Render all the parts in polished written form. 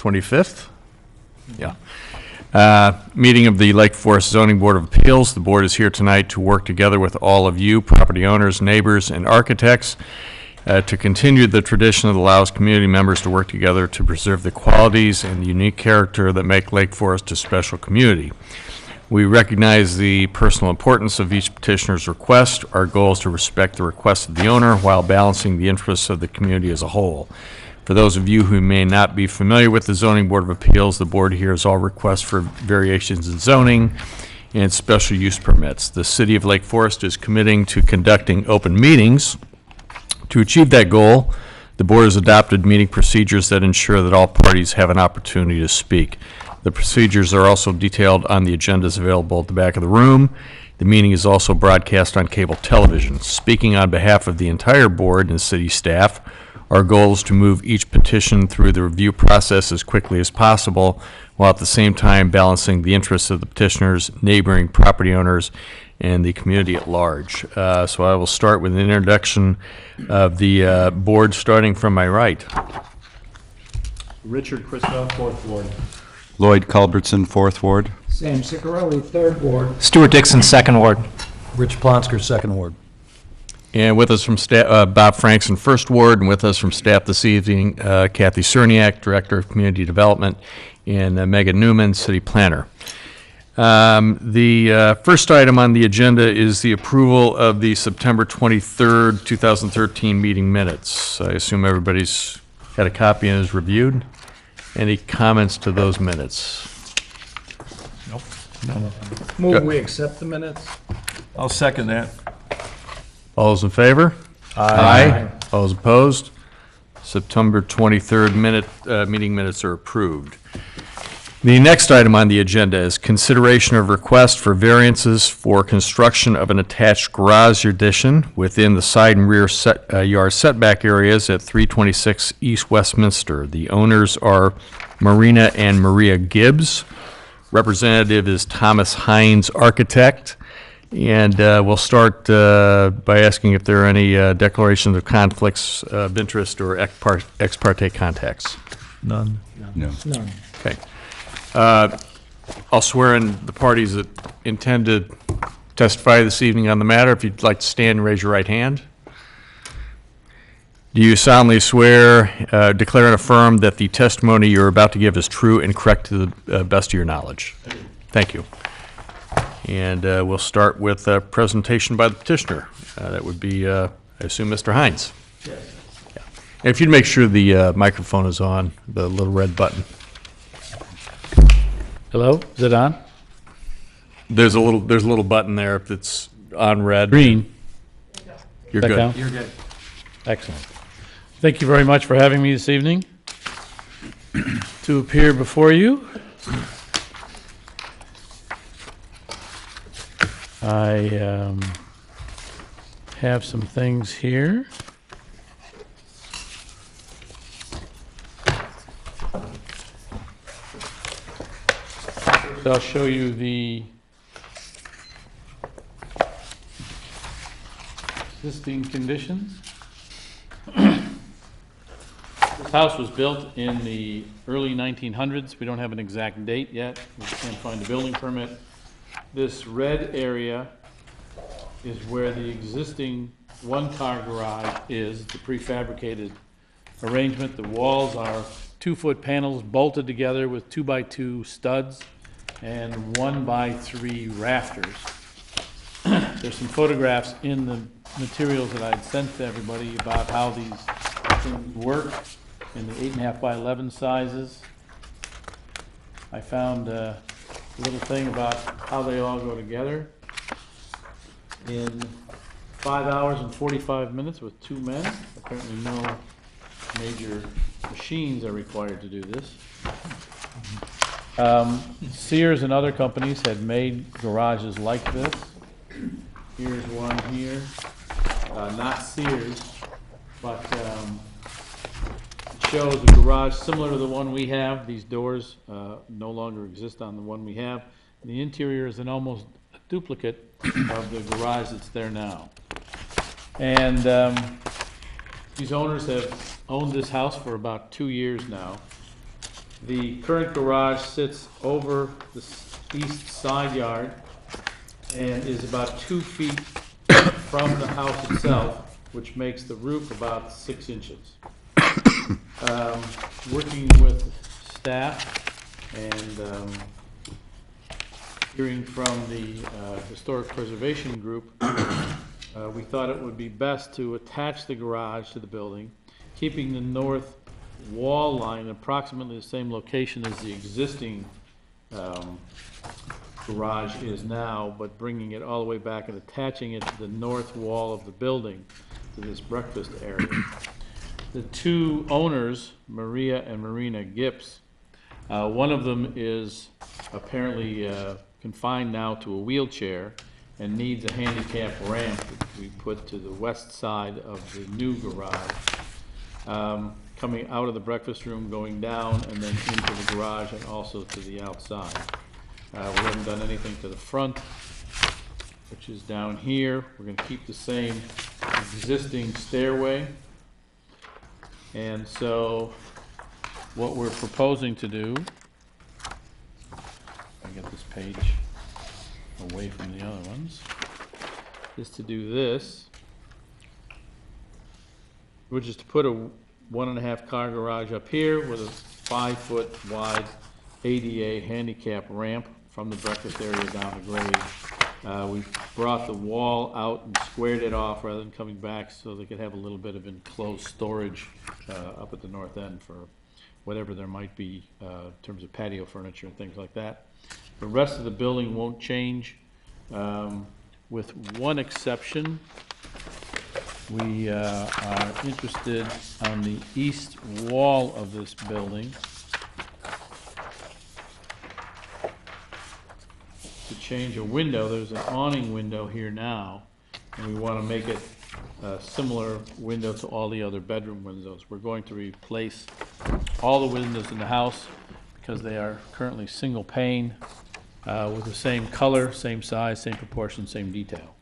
25th? Yeah. Meeting of the Lake Forest Zoning Board of Appeals. The board is here tonight to work together with all of you, property owners, neighbors, and architects, to continue the tradition that allows community members to work together to preserve the qualities and the unique character that make Lake Forest a special community. We recognize the personal importance of each petitioner's request. Our goal is to respect the request of the owner while balancing the interests of the community as a whole. For those of you who may not be familiar with the Zoning Board of Appeals, the board hears all requests for variations in zoning and special use permits. The City of Lake Forest is committing to conducting open meetings. To achieve that goal, the board has adopted meeting procedures that ensure that all parties have an opportunity to speak. The procedures are also detailed on the agendas available at the back of the room. The meeting is also broadcast on cable television. Speaking on behalf of the entire board and city staff, our goal is to move each petition through the review process as quickly as possible, while at the same time balancing the interests of the petitioners, neighboring property owners, and the community at large. So I will start with an introduction of the board, starting from my right. Richard Christoff, 4th Ward. Lloyd Culbertson, 4th Ward. Sam Ciccarelli, 3rd Ward. Stuart Dixon, 2nd Ward. Rich Plonsker, 2nd Ward. And with us from staff, Bob Frankson, 1st Ward, and with us from staff this evening, Kathy Cerniak, Director of Community Development, and Megan Newman, City Planner. The first item on the agenda is the approval of the September 23rd, 2013 meeting minutes. I assume everybody's had a copy and is reviewed. Any comments to those minutes? Nope. Move we accept the minutes. I'll second that. All those in favor? Aye. All those opposed? September 23rd meeting minutes are approved. The next item on the agenda is consideration of request for variances for construction of an attached garage addition within the side and rear yard setback areas at 326 East Westminster. The owners are Marina and Maria Gibbs. Representative is Thomas Hines, architect. And we'll start by asking if there are any declarations of conflicts of interest or ex parte contacts. None. No. None. Okay. I'll swear in the parties that intend to testify this evening on the matter. If you'd like to stand and raise your right hand. Do you solemnly swear, declare and affirm that the testimony you're about to give is true and correct to the best of your knowledge? Thank you. And we'll start with a presentation by the petitioner. That would be, I assume, Mr. Hines. Yes. Yeah. And if you'd make sure the microphone is on, the little red button. Hello, is it on? There's a little button there if it's on red. Green. You're That good. count? You're good. Excellent. Thank you very much for having me this evening to appear before you. I have some things here. I'll show you the existing conditions. This house was built in the early 1900s. We don't have an exact date yet. We can't find a building permit. This red area is where the existing one-car garage is, the prefabricated arrangement. The walls are 2-foot panels bolted together with 2x2 studs and 1x3 rafters. There's some photographs in the materials that I'd sent to everybody about how these things work in the 8.5 by 11 sizes. I found a little thing about how they all go together. In 5 hours and 45 minutes with 2 men. Apparently no major machines are required to do this. Sears and other companies had made garages like this. Here's one here, not Sears, but it shows a garage similar to the one we have. These doors no longer exist on the one we have. The interior is an almost a duplicate of the garage that's there now. And these owners have owned this house for about 2 years now. The current garage sits over the east side yard and is about 2 feet from the house itself, which makes the roof about 6 inches. Working with staff and hearing from the Historic Preservation Group, we thought it would be best to attach the garage to the building, keeping the north wall line approximately the same location as the existing garage is now, but bringing it all the way back and attaching it to the north wall of the building, to this breakfast area. The two owners, Maria and Marina Gips, one of them is apparently confined now to a wheelchair and needs a handicap ramp that we put to the west side of the new garage, coming out of the breakfast room, going down, and then into the garage and also to the outside. We haven't done anything to the front, which is down here. We're going to keep the same existing stairway. And so what we're proposing to do, I get this page away from the other ones, is to do this, which is to put a 1.5 car garage up here with a 5-foot wide ADA handicap ramp from the breakfast area down to grade. We brought the wall out and squared it off rather than coming back so they could have a little bit of enclosed storage up at the north end for whatever there might be in terms of patio furniture and things like that. The rest of the building won't change, with one exception. We are interested on the east wall of this building to change a window. There's an awning window here now, and we want to make it a similar window to all the other bedroom windows. We're going to replace all the windows in the house because they are currently single pane with the same color, same size, same proportion, same detail.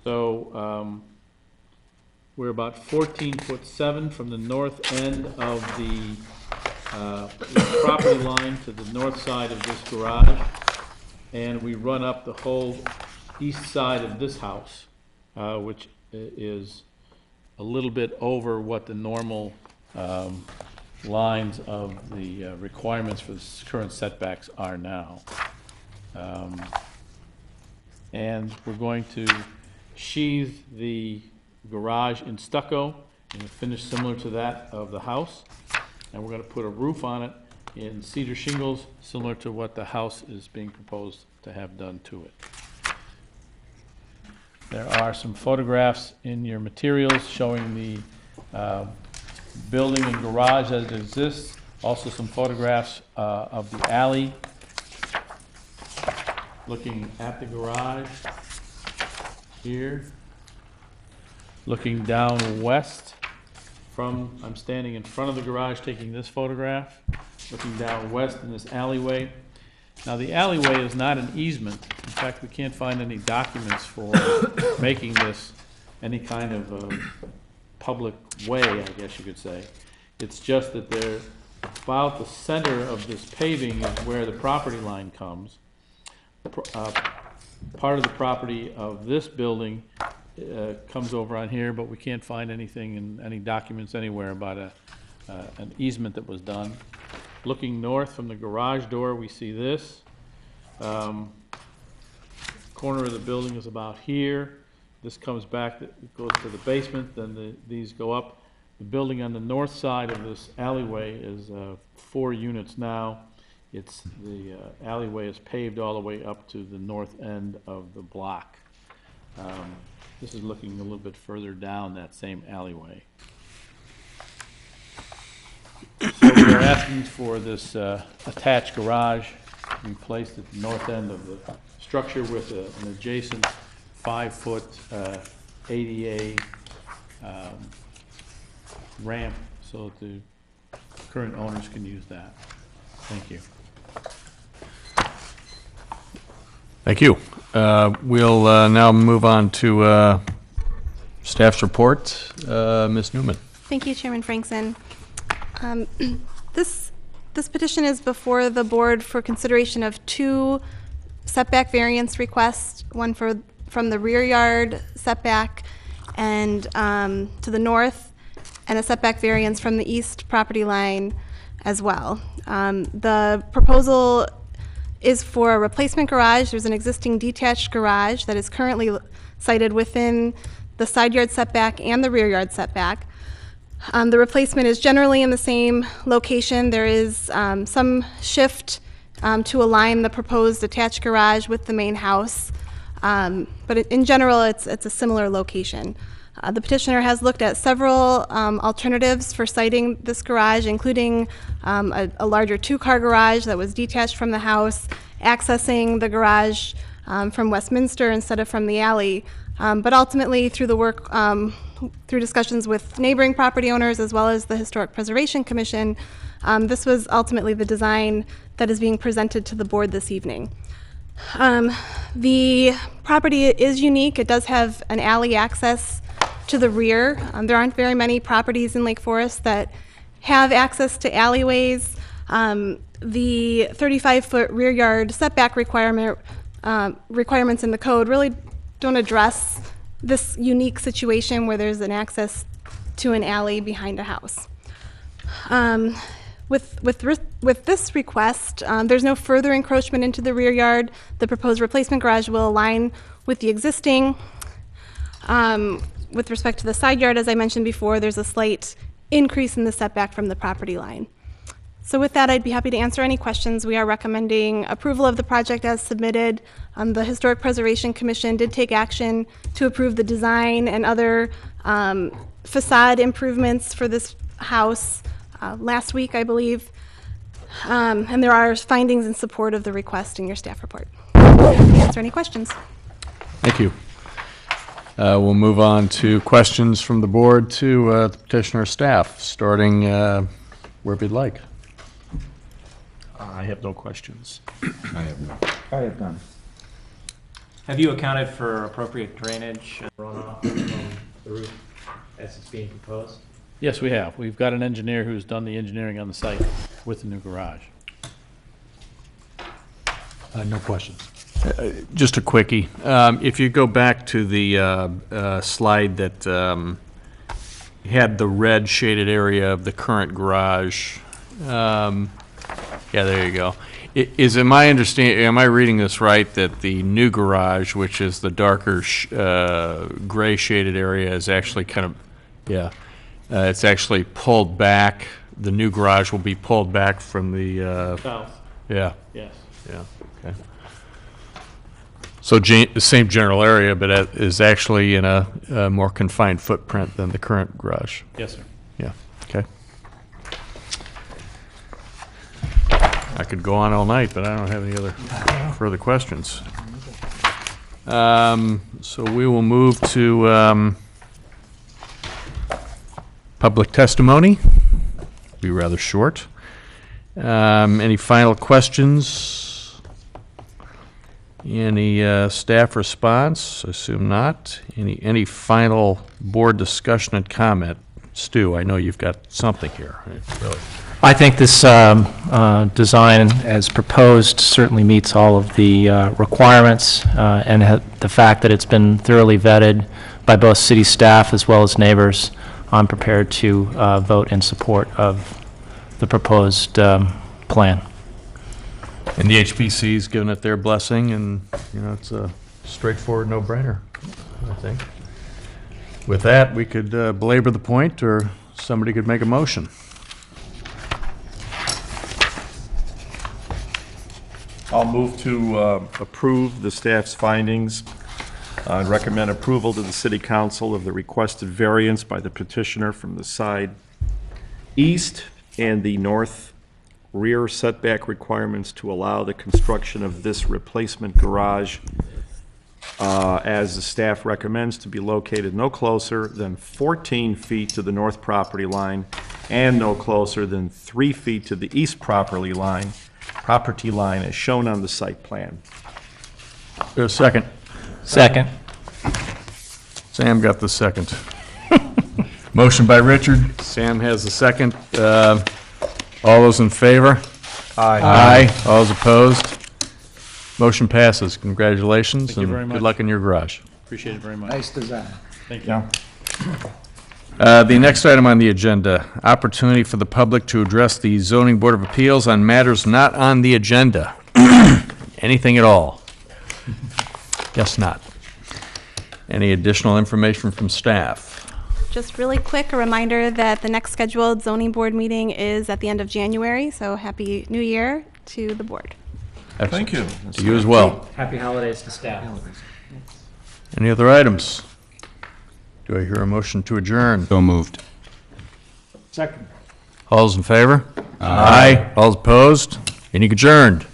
So we're about 14'7" from the north end of the property line to the north side of this garage, and we run up the whole east side of this house, which is a little bit over what the normal lines of the requirements for the current setbacks are now. And we're going to sheathe the garage in stucco in a finish similar to that of the house, and we're going to put a roof on it in cedar shingles similar to what the house is being proposed to have done to it. There are some photographs in your materials showing the building and garage as it exists, also some photographs of the alley looking at the garage here, looking down west from, I'm standing in front of the garage taking this photograph, looking down west in this alleyway. Now the alleyway is not an easement. In fact, we can't find any documents for making this any kind of public way, I guess you could say. It's just that they're about the center of this paving is where the property line comes. Part of the property of this building comes over on here, but we can't find anything in any documents anywhere about an easement that was done. Looking north from the garage door, we see this. Corner of the building is about here. This comes back, it goes to the basement, then these go up. The building on the north side of this alleyway is 4 units now. It's the alleyway is paved all the way up to the north end of the block. This is looking a little bit further down that same alleyway. So we're asking for this attached garage to be placed at the north end of the structure with an adjacent 5-foot ADA ramp so that the current owners can use that. Thank you. Thank you. We'll now move on to staff's report. Ms. Newman. Thank you, Chairman Frankson. This This petition is before the board for consideration of two setback variance requests, one from the rear yard setback and to the north, and a setback variance from the east property line as well. The proposal is for a replacement garage. There's an existing detached garage that is currently sited within the side yard setback and the rear yard setback. The replacement is generally in the same location. There is some shift to align the proposed attached garage with the main house. But in general, it's a similar location. The petitioner has looked at several alternatives for siting this garage, including a larger two-car garage that was detached from the house, accessing the garage from Westminster instead of from the alley. But ultimately, through the work, through discussions with neighboring property owners as well as the Historic Preservation Commission, this was ultimately the design that is being presented to the board this evening. The property is unique. It does have an alley access to the rear. There aren't very many properties in Lake Forest that have access to alleyways. The 35-foot rear yard setback requirements in the code really don't address this unique situation where there's an access to an alley behind a house. With this request, there's no further encroachment into the rear yard. The proposed replacement garage will align with the existing. With respect to the side yard, as I mentioned before, there's a slight increase in the setback from the property line. So with that, I'd be happy to answer any questions. We are recommending approval of the project as submitted. The Historic Preservation Commission did take action to approve the design and other facade improvements for this house last week, I believe. And there are findings in support of the request in your staff report. Happy to answer any questions. Thank you. We'll move on to questions from the board to the petitioner staff, starting wherever you'd like. I have no questions. I have none. Have you accounted for appropriate drainage runoff from the roof as it's being proposed? Yes, we have. We've got an engineer who's done the engineering on the site with the new garage. No questions. Just a quickie. If you go back to the slide that had the red shaded area of the current garage. Yeah, there you go. Am I reading this right, that the new garage, which is the darker gray shaded area, is actually kind of, it's actually pulled back. The new garage will be pulled back from the, South, yeah, yes. yeah, okay. So the same general area, but it is actually in a more confined footprint than the current garage. Yes, sir. Yeah, okay. I could go on all night, but I don't have any other further questions. So we will move to public testimony. Be rather short. Any final questions? Any staff response? Assume not. Any final board discussion and comment? Stu, I know you've got something here. Really. I think this design as proposed certainly meets all of the requirements and the fact that it's been thoroughly vetted by both city staff as well as neighbors. I'm prepared to vote in support of the proposed plan. And the HPC's given it their blessing, and, you know, it's a straightforward no-brainer, I think. With that, we could belabor the point, or somebody could make a motion. I'll move to approve the staff's findings and recommend approval to the City Council of the requested variance by the petitioner from the side east and the north rear setback requirements to allow the construction of this replacement garage as the staff recommends to be located no closer than 14 feet to the north property line and no closer than 3 feet to the east property line as shown on the site plan. There's a second. Second. Sam got the second. Motion by Richard. Sam has the second. All those in favor? Aye. All those opposed? Motion passes. Congratulations. Thank you very And much. good luck in your garage. Appreciate it very much. Nice design. Thank you. Yeah. The next item on the agenda, opportunity for the public to address the Zoning Board of Appeals on matters not on the agenda. Anything at all? Guess not. Any additional information from staff? Just really quick, a reminder that the next scheduled zoning board meeting is at the end of January, so Happy New Year to the board. Thank you. To you as well. Happy holidays to staff. Any other items? Do I hear a motion to adjourn? So moved. Second. All's in favor? Aye. All's opposed? Meeting adjourned.